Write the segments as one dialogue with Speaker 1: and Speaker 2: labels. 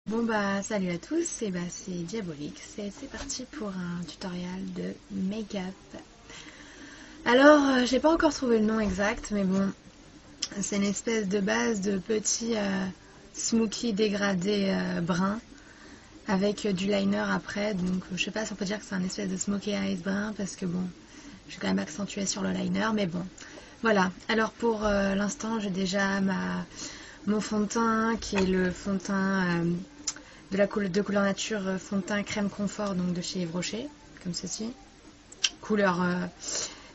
Speaker 1: Bon bah salut à tous, et bah c'est Diabolique, c'est parti pour un tutoriel de make-up. Alors j'ai pas encore trouvé le nom exact, mais bon, c'est une espèce de base de petit smoky dégradé brun avec du liner après, donc je sais pas si on peut dire que c'est un espèce de smoky eyes brun parce que bon, je suis quand même accentuée sur le liner, mais bon. Voilà, alors pour l'instant j'ai déjà mon fond de teint qui est le fond de teint de couleur nature fond de teint crème confort, donc de chez Yves Rocher, comme ceci. Couleur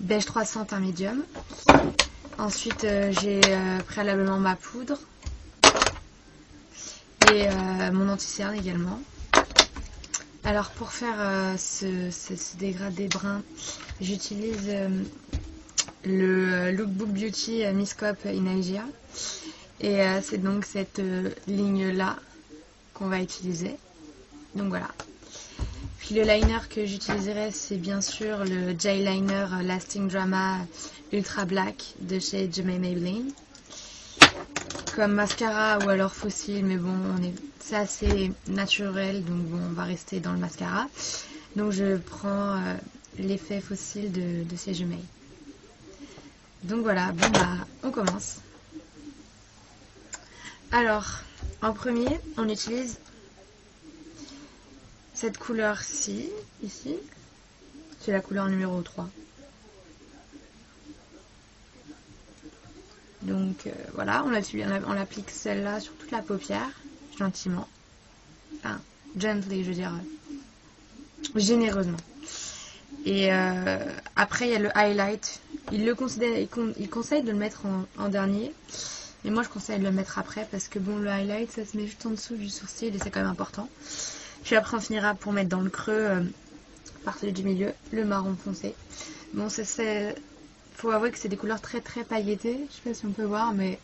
Speaker 1: beige 300 teint médium. Ensuite j'ai préalablement ma poudre et mon anti-cerne également. Alors pour faire ce dégradé brun, j'utilise le Lookbook Beauty Miss Cop in Asia. Et c'est donc cette ligne là qu'on va utiliser. Donc voilà. Puis le liner que j'utiliserai, c'est bien sûr le J-Liner Lasting Drama Ultra Black de chez Jemay Maybelline. Comme mascara ou alors fossile, mais bon, c'est assez naturel, donc bon, on va rester dans le mascara. Donc je prends l'effet fossile de chez Jemay. Donc voilà, bon bah, on commence. Alors, en premier, on utilise cette couleur-ci, ici. C'est la couleur numéro 3. Donc voilà, on l'applique celle-là sur toute la paupière, gentiment. Enfin, gently, je veux dire, généreusement. Et après, il y a le highlight. Il conseille de le mettre en dernier. Et moi, je conseille de le mettre après parce que bon, le highlight, ça se met juste en dessous du sourcil et c'est quand même important. Puis après, on finira pour mettre dans le creux, par celui du milieu, le marron foncé. Bon, faut avouer que c'est des couleurs très très pailletées. Je sais pas si on peut voir, mais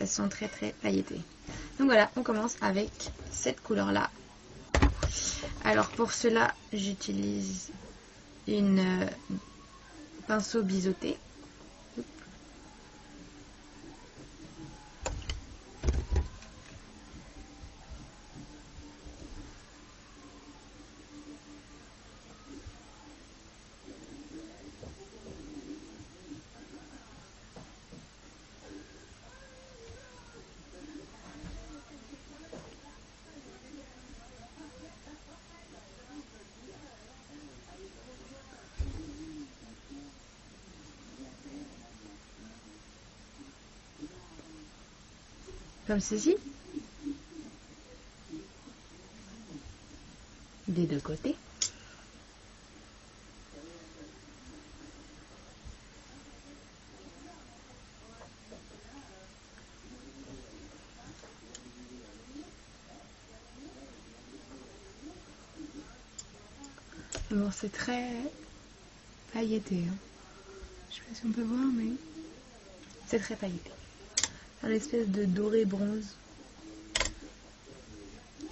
Speaker 1: elles sont très très pailletées. Donc voilà, on commence avec cette couleur-là. Alors pour cela, j'utilise une pinceau biseauté. Comme ceci. Des deux côtés. Bon, c'est très pailleté. Hein. Je sais pas si on peut voir, mais c'est très pailleté. Un espèce de doré bronze.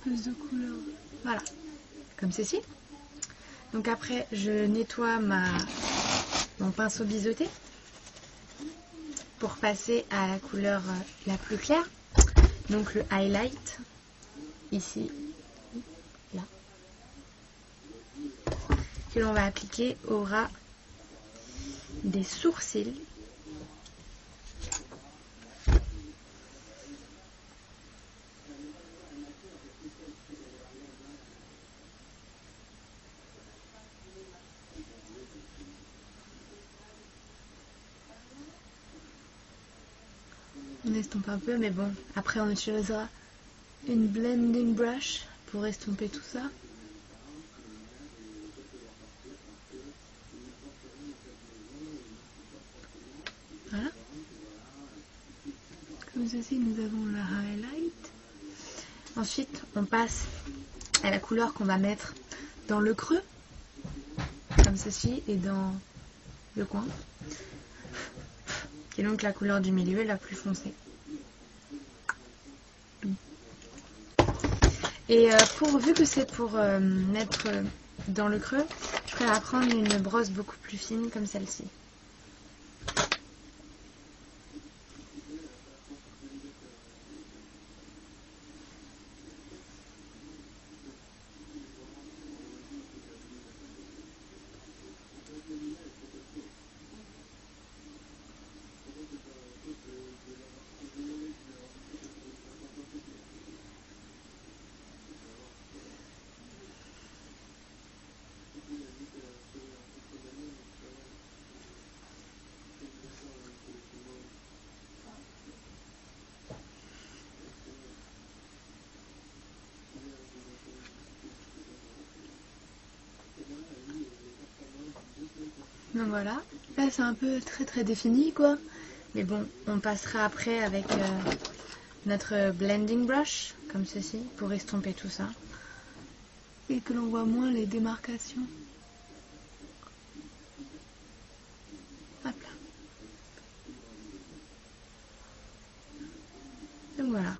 Speaker 1: Plus de couleur. Voilà. Comme ceci. Donc après, je nettoie mon pinceau biseauté pour passer à la couleur la plus claire. Donc le highlight, ici, là, que l'on va appliquer au ras des sourcils. On estompe un peu, mais bon, après on utilisera une blending brush pour estomper tout ça. Voilà. Comme ceci, nous avons le highlight. Ensuite, on passe à la couleur qu'on va mettre dans le creux, comme ceci, et dans le coin, qui est donc la couleur du milieu, la plus foncée. Et vu que c'est pour mettre dans le creux, je préfère prendre une brosse beaucoup plus fine comme celle-ci. Donc voilà, là c'est un peu très défini quoi. Mais bon, on passera après avec notre blending brush, comme ceci, pour estomper tout ça. Et que l'on voit moins les démarcations. Hop là. Donc voilà.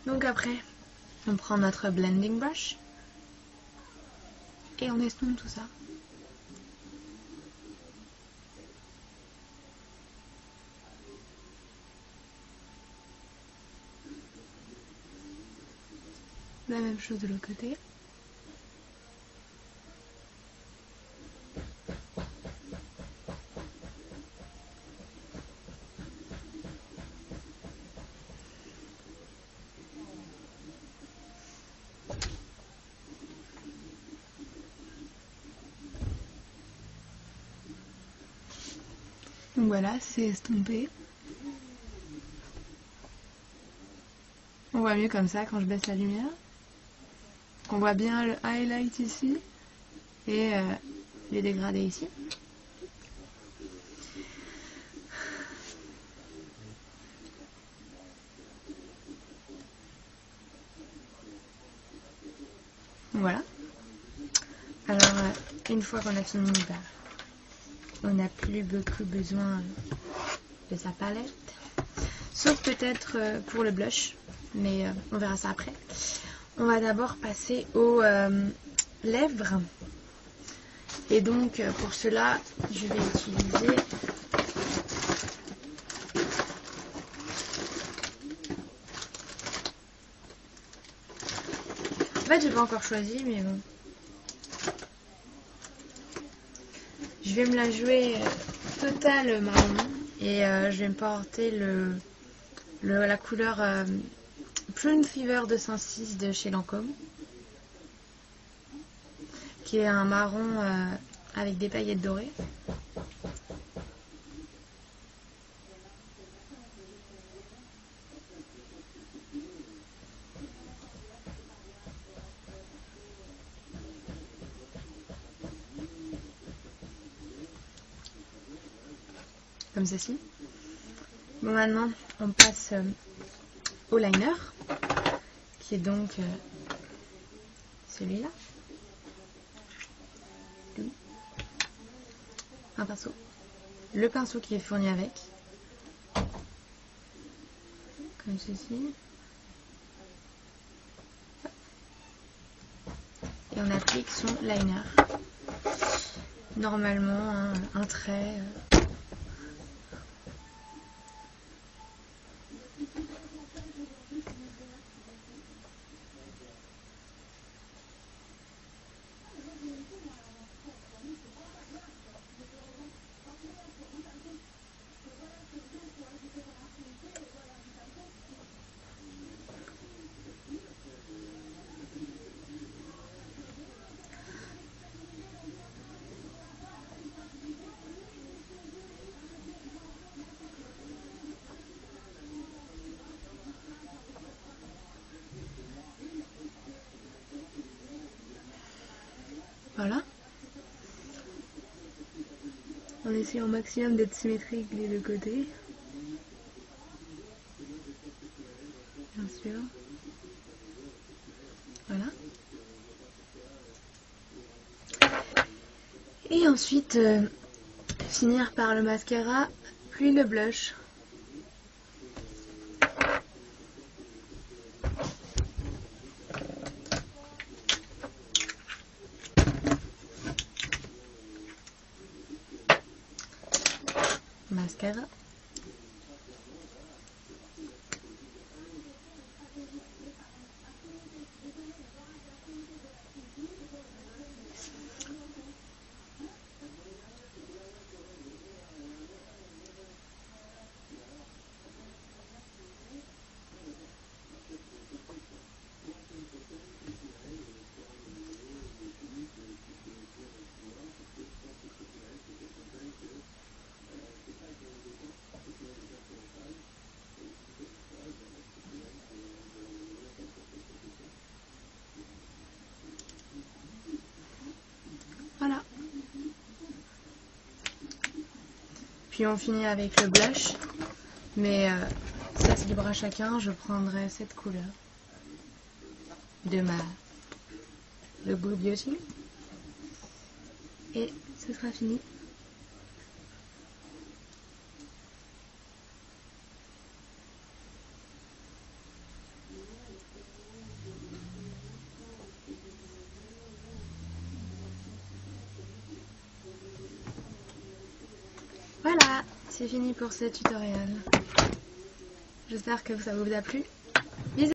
Speaker 1: Donc après, on prend notre blending brush et on estompe tout ça. La même chose de l'autre côté. Donc voilà, c'est estompé. On voit mieux comme ça quand je baisse la lumière. On voit bien le highlight ici et les dégradés ici. Voilà. Alors, une fois qu'on a fini, on n'a plus beaucoup besoin de sa palette. Sauf peut-être pour le blush, mais on verra ça après. On va d'abord passer aux lèvres. Et donc, pour cela, je vais utiliser en fait, je n'ai pas encore choisi, mais bon. Je vais me la jouer totale marron et je vais me porter la couleur Prune Fever 206 de chez Lancôme, qui est un marron avec des paillettes dorées. Comme ceci. Bon, maintenant on passe au liner, qui est donc celui-là. Un pinceau. Le pinceau qui est fourni avec. Comme ceci. Et on applique son liner. Normalement, un trait. Voilà. On essaie au maximum d'être symétrique des deux côtés. Bien sûr. Voilà. Et ensuite, finir par le mascara, puis le blush. Mascara. Puis on finit avec le blush. Mais ça c'est libre à chacun. Je prendrai cette couleur de le Blue Beauty. Et ce sera fini. Voilà, c'est fini pour ce tutoriel. J'espère que ça vous a plu.